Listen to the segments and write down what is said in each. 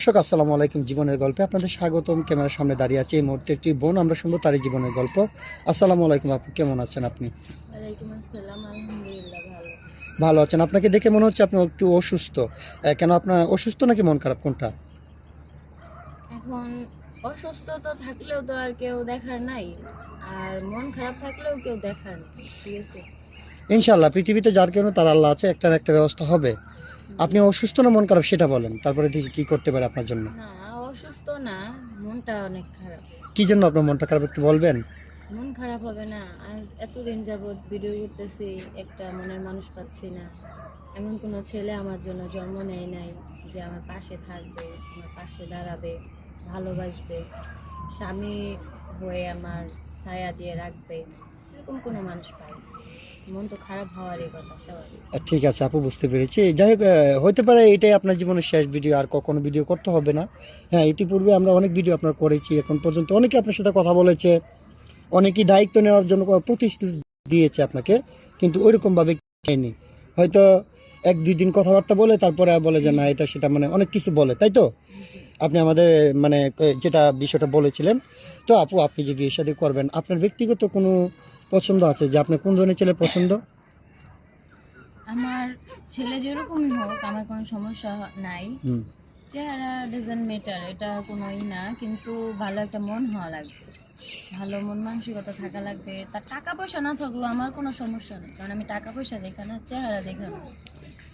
দর্শক আসসালামু আলাইকুম, জীবনের গল্পে আপনাদের স্বাগতম। ক্যামেরার সামনে দাঁড়িয়ে আছে এই মুহূর্তে একটি বোন, আমরা শুনবো তারই জীবনের গল্প। আসসালামু আলাইকুম আপু, কেমন আছেন আপনি? ওয়ালাইকুম আসসালাম, আলহামদুলিল্লাহ ভালো। ভালো আছেন? আপনাকে দেখে মনে হচ্ছে আপনি একটু অসুস্থ। কেন আপনার অসুস্থ নাকি মন খারাপ, কোনটা? এখন অসুস্থতা থাকলেও তো আর কেউ দেখার নাই, আর মন খারাপ থাকলেও কেউ দেখার নেই, ঠিক আছে। ইনশাআল্লাহ পৃথিবীতে যার কেন তার আল্লাহ আছে, একটা না একটা ব্যবস্থা হবে। আপনি জি। অসুস্থ না মন খারাপ সেটা বলেন, তারপরে দেখি কি করতে পারে আপনার জন্য। না, অসুস্থ না, মনটা অনেক খারাপ। কি জন্য আপনার মনটা খারাপ একটু বলবেন? মন খারাপ হবে না? আজ এতদিন যাবৎ ভিডিও করতেছি, একটা মনের মানুষ পাচ্ছি না। এমন কোনো ছেলে আমার জন্য জন্ম নেয় নাই যে আমার পাশে থাকবে, আমার পাশে দাঁড়াবে, ভালোবাসবে, স্বামী হয়ে আমার ছায়া দিয়ে রাখবে। এরকম কোনো মানুষ পাই। মন তো খারাপ হওয়ারই কথা, স্বাভাবিক। ঠিক আছে আপু, বুঝতে পেরেছি। যাই হোক, হতে পারে এটাই আপনার জীবনের শেষ ভিডিও, আর কখনো ভিডিও করতে হবে না। হ্যাঁ, ইতিপূর্বে আমরা অনেক ভিডিও আপনার করেছি, এখন পর্যন্ত অনেকে আপনার সাথে কথা বলেছে, অনেকেই দায়িত্ব নেওয়ার জন্য প্রতিশ্রুতি দিয়েছে আপনাকে, কিন্তু ওইরকমভাবে নেয়নি। হয়তো এক দুই দিন কথাবার্তা বলে তারপরে বলে যে না এটা সেটা, মানে অনেক কিছু বলে, তাই তো? জি। আপনি আমাদের মানে যেটা বিষয়টা বলেছিলেন। তো আপু, আপনি যে বিয়ে শাদী করবেন, আপনার ব্যক্তিগত কোনো পছন্দ আছে যে আপনার কোন ধরনের ছেলে পছন্দ? আমার ছেলে যেরকমই হোক, আমার কোনো সমস্যা নাই। হুম। চেহারা ডাজন্ট ম্যাটার, এটা কোনোই না, কিন্তু ভালো একটা মন হওয়া লাগবে, ভালো মন মানসিকতা থাকা লাগবে। তার টাকা পয়সা না থাকলেও আমার কোনো সমস্যা নেই, কারণ আমি টাকা পয়সা দেখা না, চেহারা দেখা না।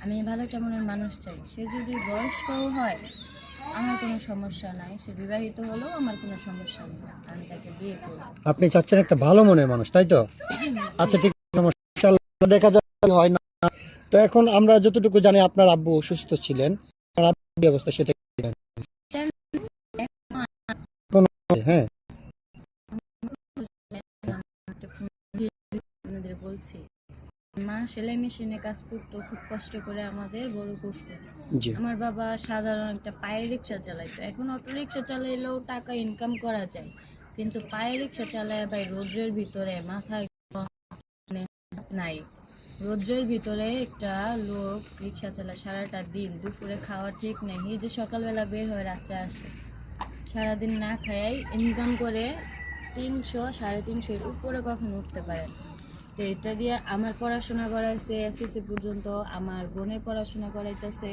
আমি ভালো একটা মনের মানুষ চাই। সে যদি বয়স্কও হয় আমার কোনো সমস্যা নাই, সে বিবাহিত হলেও আমার কোনো সমস্যা নেই, আমি তাকে বিয়ে করব। আপনি চাচ্ছেন একটা ভালো মনের মানুষ, তাই তো? আচ্ছা, ঠিক আছে, সমস্যা নেই, দেখা যায় হয় না। তো এখন আমরা যতটুকু জানি আপনার আব্বু অসুস্থ ছিলেন, আপনার আব্বুর কি অবস্থা সেটা কি জানেন? কোনো হ্যাঁ। আপনাদের বলছি, মা সেলাই মেশিনে কাজ করতো, খুব কষ্ট করে আমাদের বড় করছে। জি। আমার বাবা সাধারণ একটা পায়ে রিক্সা চালাইতো। এখন অটো রিক্সা চালাইলেও টাকা ইনকাম করা যায়, কিন্তু পায়ে রিক্সা চালায় ভাই রোদ্রের ভিতরে মাথায় নাই। রোদ্রের ভিতরে একটা লোক রিক্সা চালায় সারাটা দিন, দুপুরে খাওয়া ঠিক নেই, এই যে সকালবেলা বের হয়ে রাত্রে আসে, সারাদিন না খায় ইনকাম করে 300 350 এর উপরে কখন উঠতে পারে না। তো এটা দিয়ে আমার পড়াশোনা করাইছে এসএসসি পর্যন্ত, আমার বোনের পড়াশোনা করাইতেছে,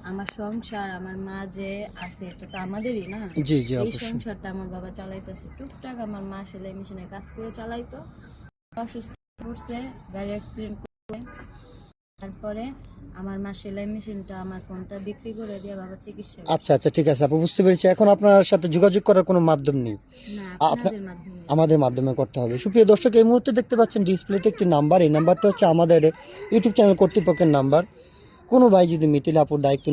আমার সংসার, আমার মা যে আছে এটা তো আমাদেরই না। জি জি, এই অবশ্যই। সংসারটা আমার বাবা চালাইতেছে টুকটাক, আমার মা সেলাই মেশিনে কাজ করে চালাইতো। অসুস্থ পড়ছে, গাড়ি অ্যাক্সিডেন্ট করে, তারপরে আমার মা সেলাই মেশিনটা, আমার ফোনটা বিক্রি করে দিয়ে বাবা চিকিৎসা করছে। আচ্ছা আচ্ছা, ঠিক আছে আপু, বুঝতে পেরেছি। এখন আপনার সাথে যোগাযোগ করার কোনো মাধ্যম নেই? না, আপনার আপনাদের মাধ্যমে। আমাদের মাধ্যমে করতে হবে। সুপ্রিয় দর্শক, এই মুহূর্তে দেখতে পাচ্ছেন ডিসপ্লেতে একটি নাম্বার, এই নাম্বারটা হচ্ছে আমাদের ইউটিউব চ্যানেল কর্তৃপক্ষের নাম্বার। কোনো ভাই যদি মিথিলা আপুর দায়িত্ব